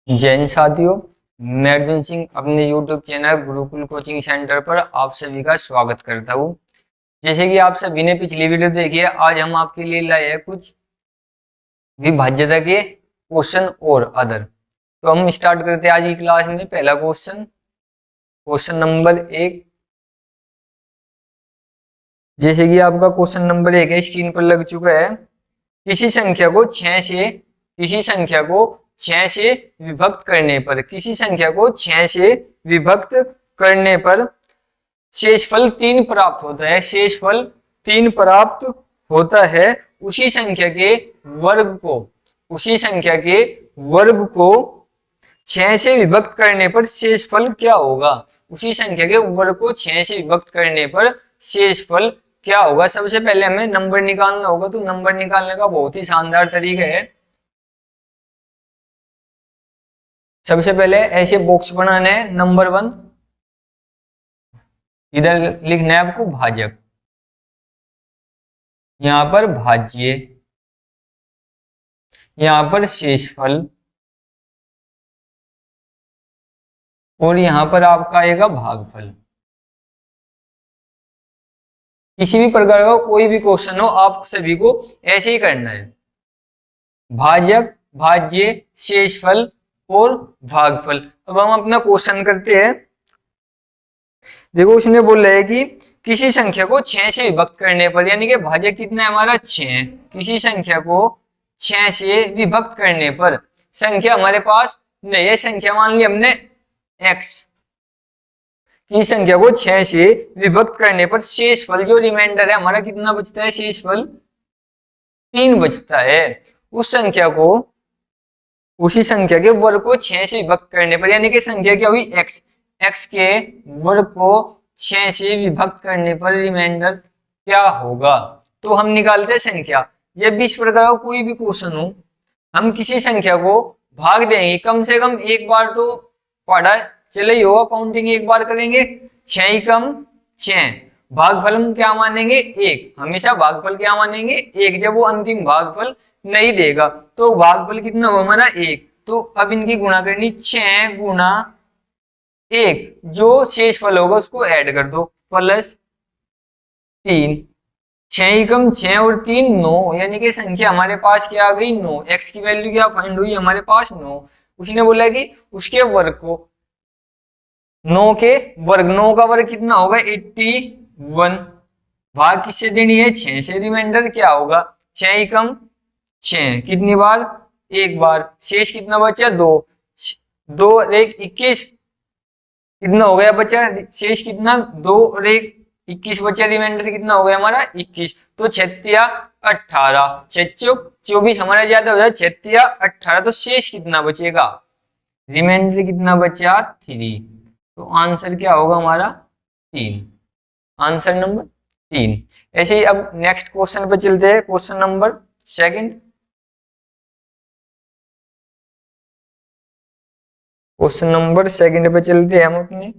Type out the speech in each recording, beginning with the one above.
जैन साथियों, मैं अर्जुन सिंह अपने YouTube channel Gurukul coaching centre पर आप सभी का स्वागत करता हूँ। जैसे कि आप सभी ने पिछली वीडियो देखी है, आज हम आपके लिए लाए हैं कुछ विभाज्यता के क्वेश्चन और अदर। तो हम स्टार्ट करते हैं आज की क्लास में। पहला क्वेश्चन नंबर 1। जैसे कि आपका क्वेश्चन नंबर 1 है, स्क्रीन पर लग चुका है। किसी संख्या को 6 से विभक्त करने पर, किसी संख्या को 6 से विभक्त करने पर शेषफल 3 प्राप्त होता है। शेषफल 3 प्राप्त होता है। उसी संख्या के वर्ग को 6 से विभक्त करने पर शेषफल क्या होगा? उसी संख्या के वर्ग को 6 से विभक्त करने पर शेषफल क्या होगा? सबसे पहले हमें नंबर निकालना होगा। तो नंबर निकालने का बहुत ही शानदार तरीका है। सबसे पहले ऐसे बॉक्स बनाने हैं। नंबर 1, इधर लिखना है आपको भाजक, यहां पर भाज्य, यहां पर शेषफल, और यहां पर आपका आएगा भागफल। किसी भी प्रकार का कोई भी क्वेश्चन हो, आप सभी को ऐसे ही करना है। भाजक, भाज्य, शेषफल और भागफल। अब हम अपना क्वेश्चन करते हैं। देखो, उसने बोला है कि किसी संख्या को 6 से विभक्त करने पर, यानी कि भाजक कितना है हमारा 6। किसी संख्या को 6 से विभक्त करने पर, संख्या हमारे पास नहीं है, संख्या मान ली हमने x। की संख्या को 6 से विभक्त करने पर शेषफल जो रिमाइंडर है हमारा कितना बचता है? शेषफल 3 बचता है। उसी संख्या के वर्ग को 6 से विभक्त करने पर, यानी कि संख्या क्या हुई? x। x के वर्ग को 6 से विभक्त करने पर रिमाइंडर क्या होगा? तो हम निकालते हैं संख्या। जब भी इस प्रकार का कोई भी क्वेश्चन हो, हम किसी संख्या को भाग देंगे। कम से कम एक बार तो पढ़ा चले ही होगा, काउंटिंग एक बार करेंगे। 6 ही कम 6। भागफल हम क्या मानेंगे? 1। हमेशा भागफल क्या मानेंगे? 1। जब वो अंतिम भागफल नहीं देगा तो भागफल कितना होगा हमारा? 1। तो अब इनकी गुणा करनी, 6 गुणा 1, जो शेषफल होगा उसको ऐड कर दो, प्लस 3। 6 ही कम 6 और 3 9, यानी कि संख्या हमारे पास क्या आ गई? 9। x की वैल्यू क्या फाइंड हुई हमारे पास? 9। उसने बोला कि उसके वर्ग को 9 के वर्ग, 9 का वर्ग कितना होगा? 81। भाग किससे देनी है? 6 से। रिमाइंडर क्या होगा? 6 ही कम 6, कितनी बार? एक बार। शेष कितना बचा? 2। 2 और 1 21, कितना हो गया बचा? शेष कितना? 2 और 1 21 बचा। रिमाइंडर कितना हो गया हमारा? 21। तो 6 18, 6 24 हमारा ज्यादा हो जाए, 6 18, तो शेष कितना बचेगा? रिमाइंडर कितना बचा? 3। तो आंसर क्या होगा हमारा? 3। Answer number 3। ऐसे ही अब नेक्स्ट क्वेश्चन पे चलते हैं। Question number 2। क्वेश्चन नंबर 2 पे चलते हैं हम। अपने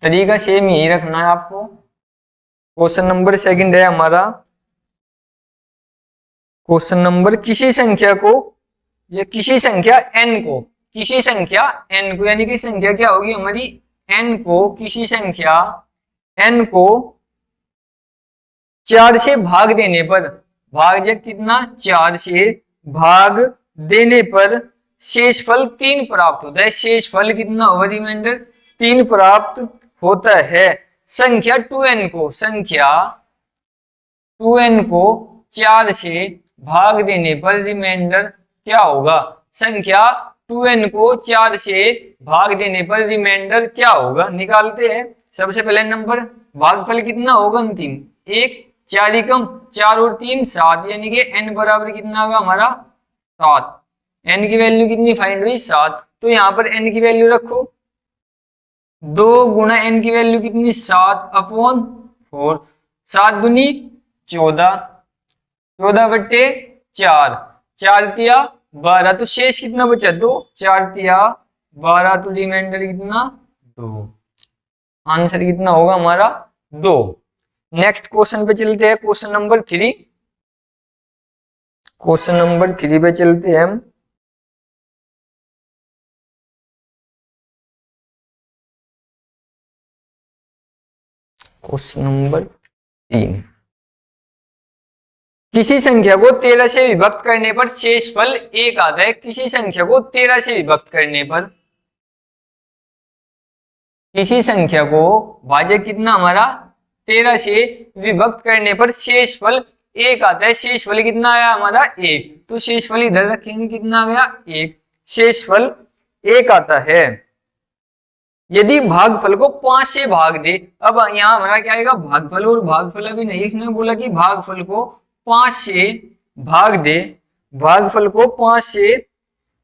तरीका सेम यही रखना है आपको। क्वेश्चन नंबर 2 है हमारा। क्वेश्चन नंबर, किसी संख्या को या किसी संख्या n को, यानी कि संख्या क्या होगी हमारी? n को, किसी संख्या n को 4 से भाग देने पर, भाजक कितना? 4 से भाग देने पर शेषफल 3 प्राप्त होता है। शेषफल कितना होगा? रिमाइंडर 3 प्राप्त होता है। संख्या 2n को 4 से भाग देने पर रिमाइंडर क्या होगा? संख्या 2n को 4 से भाग देने पर रिमाइंडर क्या होगा? निकालते हैं। सबसे पहले नंबर, भागफल कितना होगा अंतिम? 1। 4 ही कम 4 और 3 7, यानी कि n बराबर कितना होगा हमारा? 7। n की वैल्यू कितनी फाइंड हुई? 7। तो यहां पर n की वैल्यू रखो। 2 गुणा n की वैल्यू कितनी? 7 अपॉन 4। 7 दूनी 14, 14 बट्टे 4, 4 तिया 12, तो शेष कितना बचा? 2। 4 तिया 12, तो रिमाइंडर कितना? 2। आंसर कितना होगा हमारा? 2। नेक्स्ट क्वेश्चन पे चलते हैं। Question number 3। क्वेश्चन नंबर 3 पे चलते हैं हम। क्वेश्चन नंबर 3, किसी संख्या को 13 से विभक्त करने पर शेषफल 1 आता है। किसी संख्या को 13 से विभक्त करने पर, किसी संख्या को भाज्य कितना हमारा 13 से विभक्त करने पर शेषफल 1 आता है। शेषफल कितना आया हमारा 1, तो शेषफल इधर रखेंगे, कितना आ गया 1, शेषफल 1 आता है। यदि भागफल को 5 से भाग दे, अब यहाँ हमारा क्या आएगा भागफल, और भागफल अभी नहीं, इसने बोला कि भागफल को 5 से भाग दे, भागफल को 5 से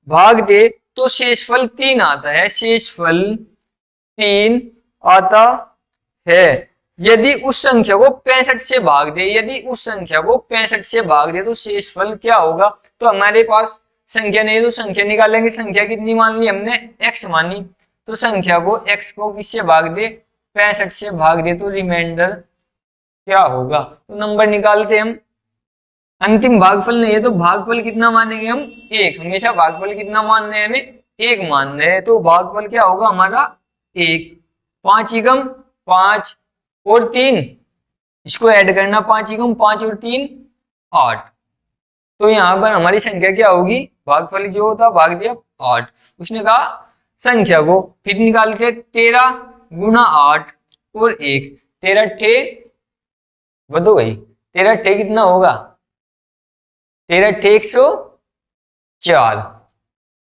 भाग दे तो शेषफल 3 आता है, शेषफल 3 आता है। यदि उस संख्या को 65 से भाग दे, यदि उस संख्या को 65 से भाग दे तो शेषफल क्या होगा, तो हमारे पास संख्या नहीं है तो संख्या निकालेंगे। संख्या कितनी मान ली हमने, x मानी, तो संख्या को x को किससे भाग दे, 65 से भाग दे तो रिमाइंडर क्या होगा, तो नंबर निकालते हम। अंतिम भागफल नहीं है तो भागफल कितना मानेंगे हम, 1, हमेशा भागफल कितना मान रहे हैं, हमें 1 मान रहे हैं, तो भागफल क्या होगा हमारा 1। 5 एकम 5 और 3, इसको ऐड करना, 5 एकम 5 और 3 8, तो यहाँ पर हमारी संख्या क्या होगी, भागफल जो होता भाग दिया 8। उसने कहा संख्या को फिर निकाल के 13 गुना 8 और 1, 13 ठे बदो भाई, 13 ठे कितना होगा, 13 ठे 104,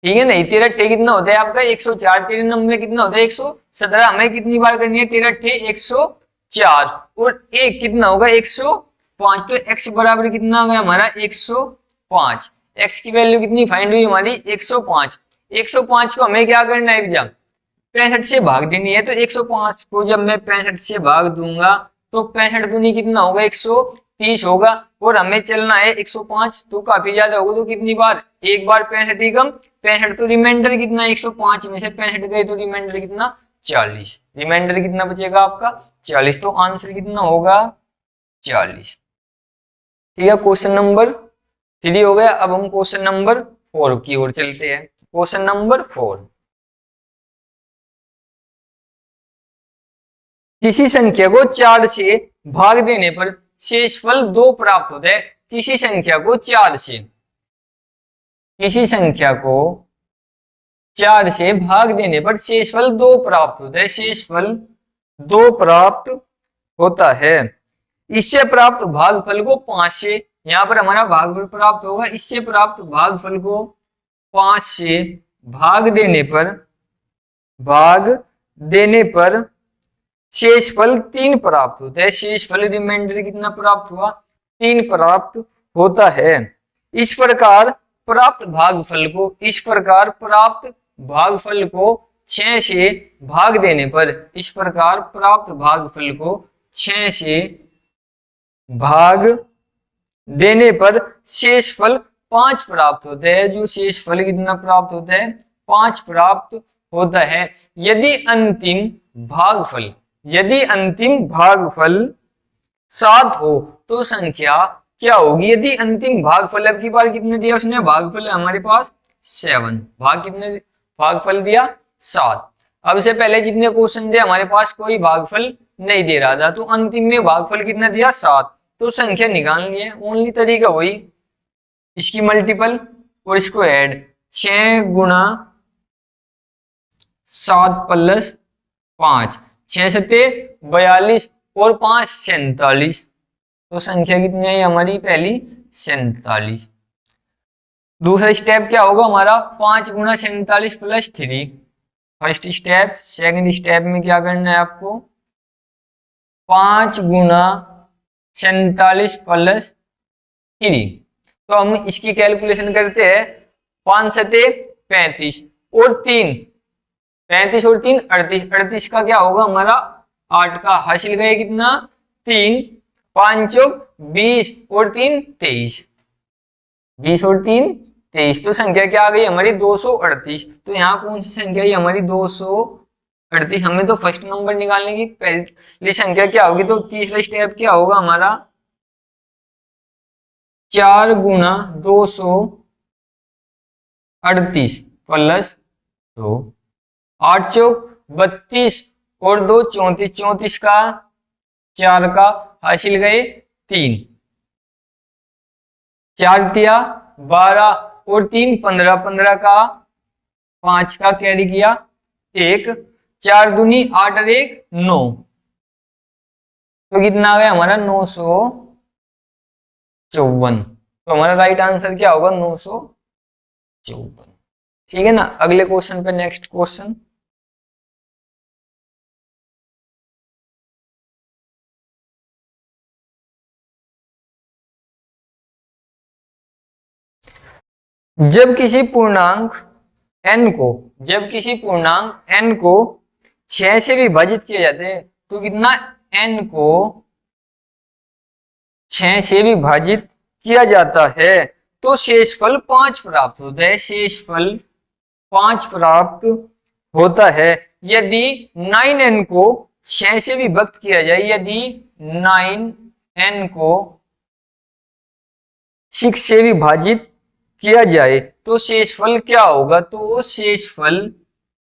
ठीक है नहीं, 13 ठे कितना होता है आपका 104, 13 नंबर में कितना होता है 117, हमें कितनी बार करनी है, 13 ठे 104 और 1 कितना होगा 105, तो x बराबर कितना आ गया हमारा 105। x की वैल्यू कितनी फाइंड हुई हमारी 105। 105 को हमें क्या करना है भैया, 65 से भाग देनी है, तो 105 को जब मैं 65 से भाग दूंगा तो 65 दूनी कितना होगा 130 होगा, और हमें चलना है 105, तो काफी ज्यादा होगा, तो कितनी बार, एक बार 65 ही कम 65, तो रिमाइंडर कितना 105 में से 65 गए तो रिमाइंडर कितना 40, रिमाइंडर कितना बचेगा आपका 40, तो आंसर कितना होगा 40। ठीक है, क्वेश्चन नंबर 3 हो गया। अब हम क्वेश्चन नंबर 4 की ओर चलते हैं। क्वेश्चन नंबर 4, किसी संख्या को 4 से भाग देने पर शेषफल 2 प्राप्त होता है। किसी संख्या को 4 से, किसी संख्या को 4 से भाग देने पर शेषफल 2 प्राप्त होता है, शेषफल 2 प्राप्त होता है। इससे प्राप्त भागफल को 5 से, यहाँ पर हमारा भागफल प्राप्त होगा, इससे प्राप्त भागफल को 5 से भाग देने पर शेषफल 3 प्राप्त होता है। शेषफल रिमाइंडर कितना प्राप्त हुआ 3 प्राप्त होता है। इस प्रकार प्राप्त भागफल को, इस प्रकार प्राप्त भागफल को 6 से भाग देने पर, इस प्रकार प्राप्त भागफल को 6 से भाग देने पर शेषफल 5 प्राप्त होता है। जो शेषफल कितना प्राप्त होता है 5 प्राप्त होता है। यदि अंतिम भागफल 7 हो तो संख्या क्या होगी। यदि अंतिम भागफल, अब की बार कितने दिया उसने भागफल, हमारे पास 7, भागफल दिया 7। अब से पहले जितने क्वेश्चन थे हमारे पास कोई भागफल नहीं दे रहा था, तो अंतिम में भागफल कितना दिया 7, तो संख्या निकालनी है। ओनली तरीका वही, इसकी मल्टीपल और इसको ऐड, 6 गुना 7 प्लस 5, 6 सत्ते 42 और 5 47, तो संख्या कितनी आई हमारी पहली 47। दूसरा स्टेप क्या होगा हमारा 5 गुना 47 plus 3, first step. Second step में क्या करना है आपको 5 गुना 47 प्लस 3, तो हम इसकी कैलकुलेशन करते हैं, 5 सत्ते 35 और 3, 35 और 3 38, 38 का क्या होगा हमारा 8 का हासिल गए कितना 3, 5 चौक 20 और 3 23, 20 और 3 23, तो संख्या क्या आ गई हमारी 238। तो यहाँ कौन सी संख्या है हमारी 238। हमें तो फर्स्ट नंबर निकालने की पहली संख्या क्या होगी, तो तीसरा स्टेप क्या होगा हमारा 4 गुना 238 प्लस 2, 8 चौक 32 और 2 34, 34 का 4 का हासिल गए 3, 4 तिया 12 और 3 15, 15 का 5 का कैरी किया 1, 4 दूनी 8 और 1 9, तो कितना आ गया हमारा 954। तो हमारा राइट आंसर क्या होगा 954। ठीक है ना। अगले क्वेश्चन पे, नेक्स्ट क्वेश्चन। जब किसी पूर्णांक n को जब किसी पूर्णांक n को 6 से विभाजित किया जाता है, तो कितना n को 6 से विभाजित किया जाता है तो शेषफल 5 प्राप्त होता है। शेषफल 5 प्राप्त होता है यदि 9n को 6 से विभक्त किया जाए। यदि 9n को 6 से विभाजित किया जाए तो शेषफल क्या होगा। तो शेषफल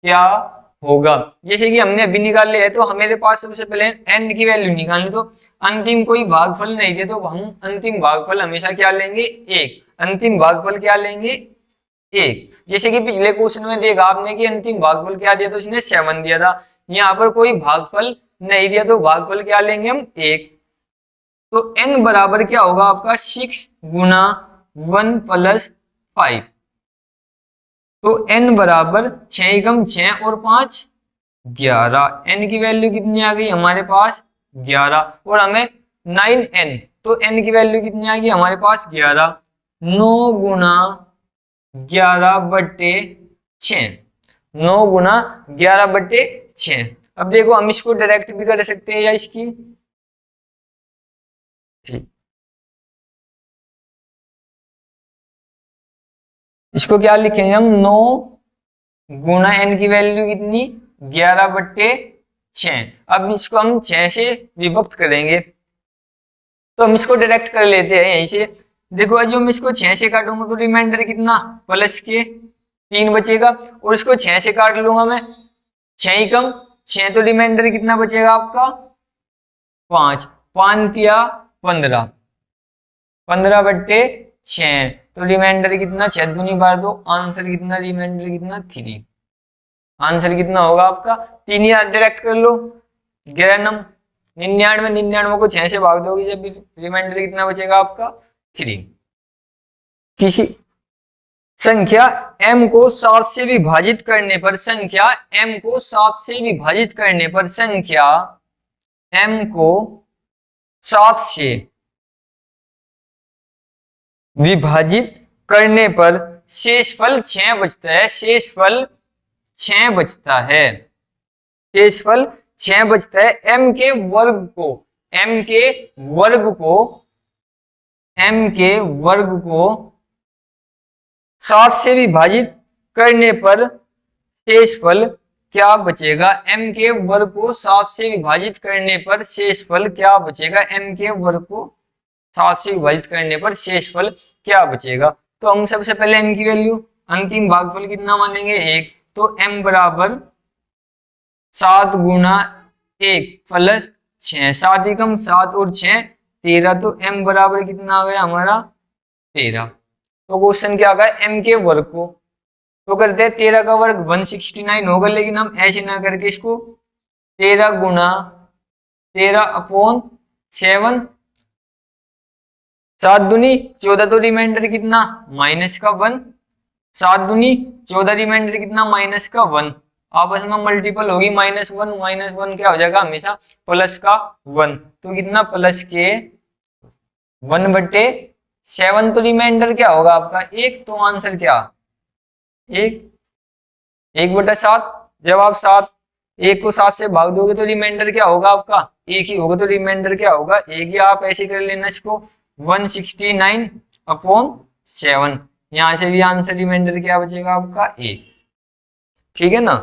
क्या होगा, जैसे कि हमने अभी निकाल लिया है, तो हमारे पास सबसे पहले n की वैल्यू निकालनी, तो अंतिम कोई भागफल नहीं थे, तो हम अंतिम भागफल हमेशा क्या लेंगे 1। अंतिम भागफल क्या लेंगे 1। जैसे कि पिछले क्वेश्चन में देखा आपने कि अंतिम भागफल क्या दिया, तो उसने 7 दिया था। यहाँ पर कोई भागफल नहीं दिया, तो भागफल क्या लेंगे हम 1। तो n बराबर क्या होगा आपका 6 गुना 1 प्लस 5। तो n बराबर 6 एकम 6 और 5 11। n की वैल्यू कितनी आ गई हमारे पास 11, और हमें 9n, तो n की वैल्यू कितनी आ गई हमारे पास 11। 9 गुना 11 बट्टे 6, 9 गुना 11 बट्टे 6। अब देखो हम इसको डायरेक्ट भी कर सकते हैं या इसकी, ठीक, इसको क्या लिखेंगे हम 9 गुना n की वैल्यू कितनी 11 बट्टे 6। अब इसको हम 6 से विभक्त करेंगे, तो हम इसको डायरेक्ट कर लेते हैं यहीं से। देखो जो मैं इसको 6 से काटूंगा तो रिमाइंडर कितना प्लस के 3 बचेगा, और इसको 6 से काट लूंगा मैं 6 कम 6, तो रिमाइंडर कितना बचेगा आपका 5। 5 तिया 15, 15 बट्टे 6, तो रिमाइंडर कितना 6 दूनी 12, तो आंसर कितना रिमाइंडर कितना 3। आंसर कितना होगा आपका 3 ही डायरेक्ट कर लो। 11 99, 99 को 6 से भाग दोगे जब रिमाइंडर कितना बचेगा आपका 3। किसी संख्या m को 7 से विभाजित करने पर, संख्या m को 7 से विभाजित करने पर, संख्या m को 7 से विभाजित करने पर शेषफल 6 बचता है। शेषफल 6 बचता है। शेषफल 6 बचता है। m के वर्ग को, m के वर्ग को, m के वर्ग को 7 से विभाजित करने पर शेषफल क्या बचेगा। m के वर्ग को 7 से विभाजित करने पर शेषफल क्या बचेगा। m के वर्ग को 7 से विभाजित करने पर शेषफल क्या बचेगा। तो हम सबसे पहले m की वैल्यू, अंतिम भागफल कितना मानेंगे 1, तो m बराबर 7 गुना 1 प्लस 6, 7 एकम 7 और 6 13, तो m बराबर कितना आ गया हमारा 13। तो क्वेश्चन क्या आ गया m के वर्ग को, तो करते हैं 13 का वर्ग 169 होगा, लेकिन हम ऐसे ना करके इसको 13 गुना 13 अपॉन 7, 7 दूनी 14, तो रिमाइंडर कितना माइनस का 1, 7 दूनी 14, रिमाइंडर कितना माइनस का 1, आपस में मल्टीपल होगी -1, -1 क्या हो जाएगा हमेशा प्लस का 1, तो कितना प्लस के 1/7, तो रिमाइंडर क्या होगा आपका 1, तो आंसर क्या 1/7। जब आप 1 को 7 से भाग दोगे तो रिमाइंडर क्या होगा आपका 1 ही होगा, तो रिमाइंडर क्या होगा 1 ही। आप ऐसे कर लेना इसको 169 अपॉन 7, यहां से भी आंसर रिमाइंडर क्या बचेगा आपका 1। ठीक है ना।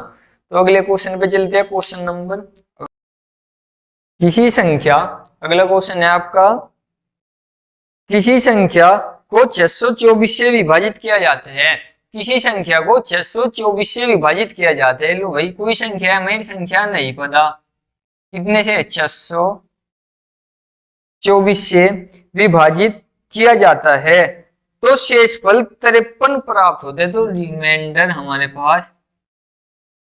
तो अगले क्वेश्चन पे चलते हैं, क्वेश्चन नंबर, किसी संख्या, अगला क्वेश्चन है आपका, किसी संख्या को 624 से विभाजित किया जाता है। किसी संख्या को 624 से विभाजित किया जाता है। लो भाई कोई संख्या है, मेरी संख्या नहीं पता, कितने से 24 से विभाजित किया जाता है तो शेषफल 53 प्राप्त होते हैं। तो रिमाइंडर हमारे पास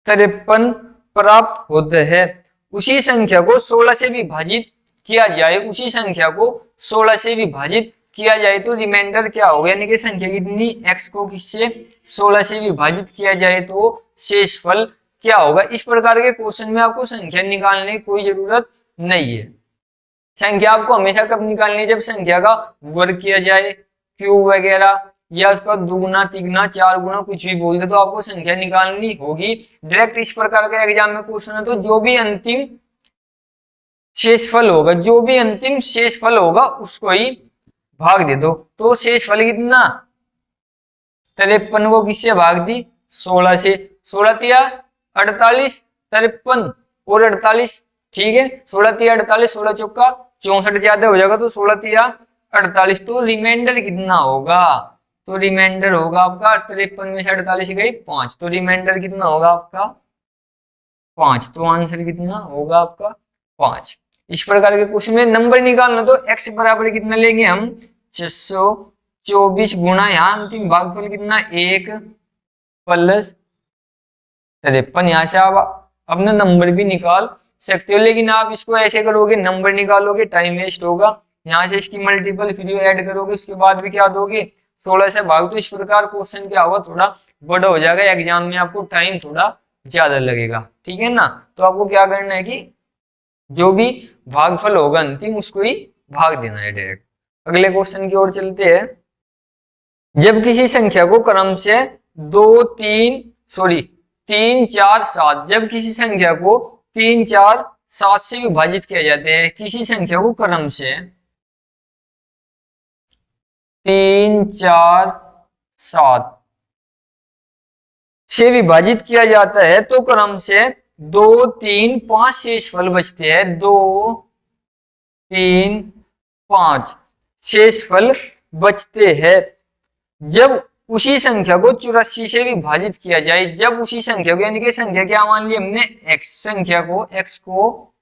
53 प्राप्त होते हैं। उसी संख्या को 16 से विभाजित किया जाए, उसी संख्या को 16 से विभाजित किया जाए तो रिमाइंडर क्या होगा, यानी कि संख्या कितनी, x को किससे 16 से विभाजित किया जाए तो शेषफल क्या होगा। इस प्रकार के क्वेश्चन में आपको संख्या निकालने की कोई जरूरत नहीं है। संख्या आपको हमेशा कब निकालनी है, जब संख्या का वर्ग किया जाए, क्यूब वगैरह, या उसका दुगुना तिगुना चार गुना कुछ भी बोल दे तो आपको संख्या निकालनी होगी। डायरेक्ट इस प्रकार का एग्जाम में क्वेश्चन है तो जो भी अंतिम शेषफल होगा, जो भी अंतिम शेषफल होगा उसको ही भाग दे दो। तो शेषफल कितना, 53 को किससे भाग दी, 16 से, 16 तिया 48, 53 और 48, ठीक है, 16 तिया 48, 16 चौका 64 ज्यादा हो जाएगा तो 16 तिया 48। तो रिमाइंडर कितना होगा, तो रिमाइंडर होगा आपका 53 में से 48 गई 5, तो रिमाइंडर कितना होगा आपका 5। तो आंसर कितना होगा आपका 5। इस प्रकार के क्वेश्चन में नंबर निकालना तो x बराबर कितना लेंगे हम 624 गुना यहाँ अंतिम भागफल कितना 1 प्लस 53। यहाँ से आप अपना नंबर भी निकाल सकते हो, लेकिन आप इसको ऐसे करोगे नंबर निकालोगे टाइम वेस्ट होगा। यहाँ से इसकी मल्टीपल फिर ऐड करोगे उसके बाद भी क्या दोगे 16 से भाग, तो इस प्रकार क्वेश्चन क्या होगा थोड़ा बड़ा हो जाएगा, एग्जाम में आपको टाइम थोड़ा ज्यादा लगेगा, ठीक है ना। तो आपको क्या करना है कि जो भी भागफल होगा अंतिम उसको ही भाग देना है डायरेक्ट। अगले क्वेश्चन की ओर चलते हैं। जब किसी संख्या को क्रम से 3 4 7, जब किसी संख्या को 3 4 7 से विभाजित किया जाता है, किसी संख्या को क्रम से 3 4 7 से विभाजित किया जाता है तो क्रम से 2 3 5 शेषफल बचते हैं, 2 3 5 शेषफल बचते हैं। जब उसी संख्या को 84 से विभाजित किया जाए, जब उसी संख्या को, यानी कि संख्या क्या मान ली हमने x, संख्या को x को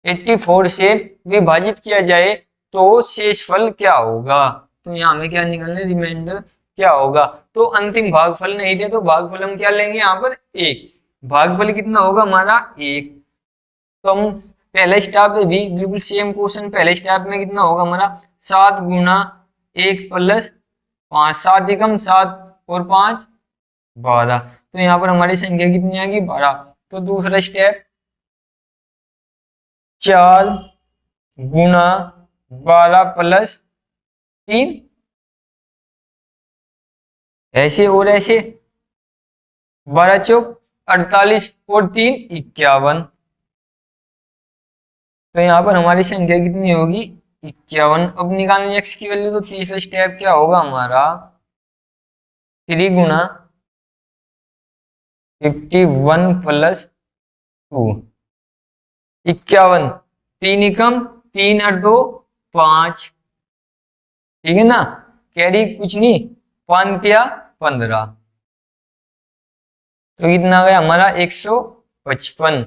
84 से विभाजित किया जाए तो शेषफल क्या होगा। तो यहाँ में क्या निकालना, रिमाइंडर क्या होगा। तो अंतिम भागफल नहीं दे तो भागफल हम क्या लेंगे यहाँ पर 1, भागफल कितना होगा हमारा 1। तो हम पहले स्टेप में भी बिल्कुल सेम क्वेश्चन, पहले स्टेप में कितना होगा हमारा 7 गुना 1 प्लस 5, 7 एकम 7 और 5 12। तो यहाँ पर हमारी संख्या कितनी आएगी 12। तो दूसरा स्टेप 4 गुना 12 प्लस 3, ऐसे और ऐसे 12 चौक 48 और 3 51। तो यहाँ पर हमारी संख्या कितनी होगी 51। अब निकालनी x की वैल्यू, तो तीसरा स्टेप क्या होगा हमारा 3 गुना 51 प्लस 2, 51, 3 एकम 3 और 2 5, ठीक है ना, कैरी कुछ नहीं 5 या 15। तो कितना आ गया हमारा 155,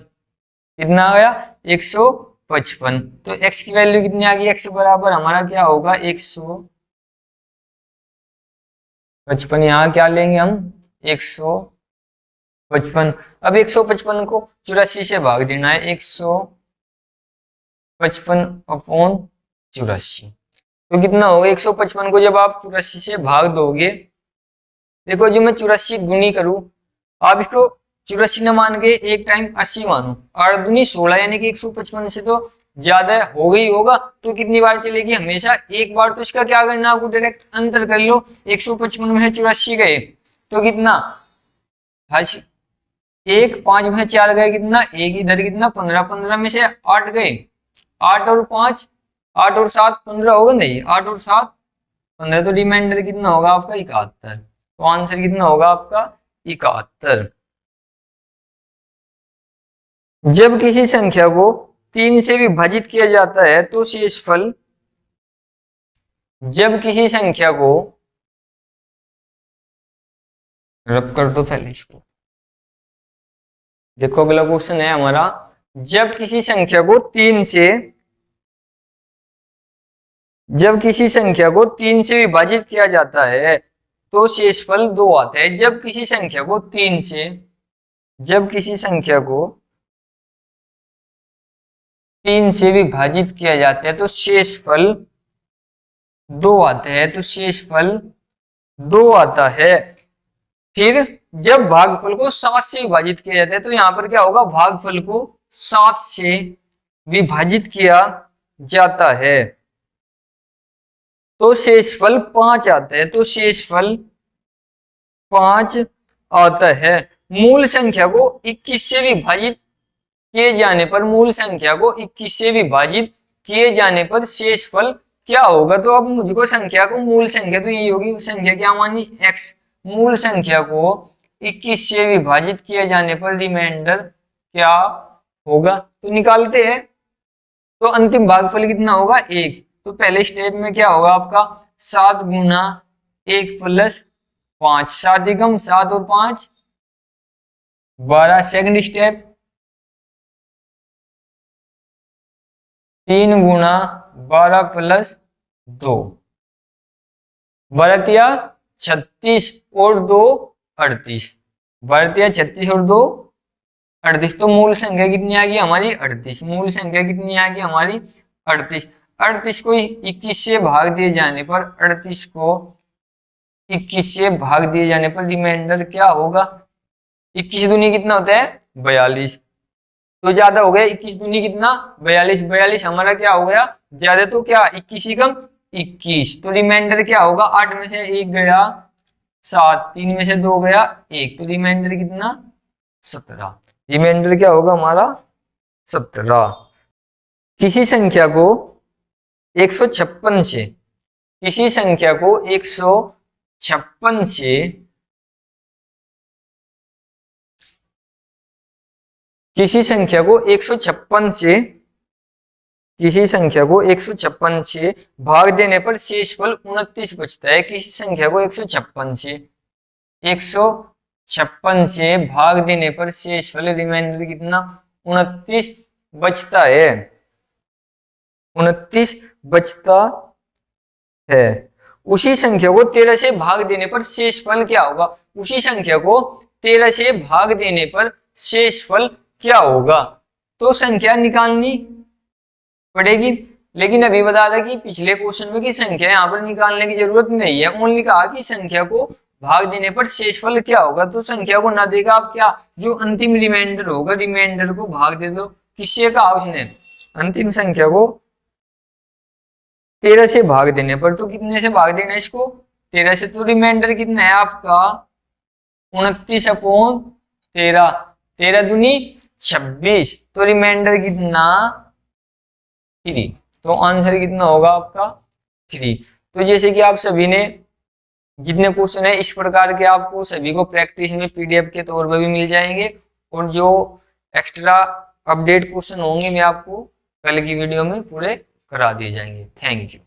कितना आ गया 155। तो x की वैल्यू कितनी आ गई, x बराबर हमारा क्या होगा 155। यहाँ क्या लेंगे हम 155। अब 155 को 84 से भाग देना है, 155/84। तो कितना होगा 155 को जब आप 84 से भाग दोगे, देखो जो मैं 84 गुनी करूं, आप इसको 84 न मान के एक टाइम 80 मानो, 8 दूनी 16, यानी कि 155 से तो ज्यादा हो गई होगा। तो कितनी बार चलेगी, हमेशा एक बार। तो इसका क्या करना, आपको डायरेक्ट अंतर कर लो, 155 में 84 गए तो कितना 1, 5 में 4 गए कितना 1, इधर कितना 15, 15 में से 8 गए, 8 और 5, 8 और 7 15 होगा, नहीं 8 और 7 15, तो रिमाइंडर कितना होगा आपका 71। तो आंसर कितना होगा आपका 71। जब किसी संख्या को 3 से विभाजित किया जाता है तो शेषफल, जब किसी संख्या को, रब कर दो पहले इसको, देखो अगला क्वेश्चन है हमारा, जब किसी संख्या को 3 से जब किसी संख्या को 3 से विभाजित किया जाता है तो शेषफल 2 आता है। जब किसी संख्या को 3 से, जब किसी संख्या को 3 से विभाजित किया जाता है तो शेषफल 2 आता है, तो शेषफल 2 आता है। फिर जब भागफल को 7 से विभाजित किया जाता है तो यहां पर क्या होगा, भागफल को 7 से विभाजित किया जाता है तो शेषफल 5 आता है, तो शेषफल 5 आता है। मूल संख्या को 21 से विभाजित किए जाने पर, मूल संख्या को 21 से विभाजित किए जाने पर शेषफल क्या होगा। तो अब मुझको संख्या को, मूल संख्या तो ये होगी, संख्या क्या मानी, x। मूल संख्या को 21 से विभाजित किए जाने पर रिमाइंडर क्या होगा, तो निकालते हैं। तो अंतिम भागफल कितना होगा, 1। तो पहले स्टेप में क्या होगा आपका, 7 गुना 1 प्लस 5, 7 एकम 7 और 5 12। सेकंड स्टेप 3 गुना 12 प्लस 2, 12 36 और 2 38, 12 36 और 2 38। तो मूल संख्या कितनी आ गई हमारी, 38। मूल संख्या कितनी आ गई हमारी, 38। 38 को 21 से भाग दिए जाने पर, 38 को 21 से भाग दिए जाने पर रिमाइंडर क्या होगा, 21 दूनी कितना होता है, 42। तो ज्यादा हो गया, 21 दूनी कितना, 42। 42 हमारा क्या हो गया, ज्यादा, तो क्या 21 ही कम 21। तो रिमाइंडर क्या होगा, 8 में से 1 गया 7, 3 में से 2 गया 1, तो रिमाइंडर कितना, 17। रिमाइंडर क्या होगा हमारा, 17। किसी संख्या को 156 से, किसी संख्या को 156 से, किसी संख्या को 156 से, किसी संख्या को 156 से भाग देने पर शेषफल 29 बचता है। किसी संख्या को 156 से, 156 से भाग देने पर शेषफल रिमाइंडर कितना, 29 बचता है, 29 बचता है। उसी संख्या को 13 से भाग देने पर शेषफल क्या होगा, उसी संख्या को 13 से भाग देने पर शेषफल क्या होगा। तो संख्या निकालनी पड़ेगी, लेकिन अभी बता था कि पिछले क्वेश्चन में कि संख्या यहाँ पर निकालने की जरूरत नहीं है, ओनली कहा कि संख्या को भाग देने पर शेषफल क्या होगा। तो संख्या को ना देगा आप, क्या जो अंतिम रिमाइंडर होगा, रिमाइंडर को भाग दे दो। किससे कहा उसने, अंतिम संख्या को 13 से भाग देने पर, तो कितने से भाग देना इसको, 13 से। तो रिमाइंडर कितना है आपका, 29/13, 13 दूनी 26, तो रिमाइंडर कितना, 3। तो आंसर कितना होगा आपका, 3। तो जैसे कि आप सभी ने, जितने क्वेश्चन है इस प्रकार के आपको सभी को प्रैक्टिस में पीडीएफ के तौर पर भी मिल जाएंगे, और जो एक्स्ट्रा अपडेट क्वेश्चन होंगे मैं आपको कल की वीडियो में पूरे करा दिए जाएंगे। Thank you.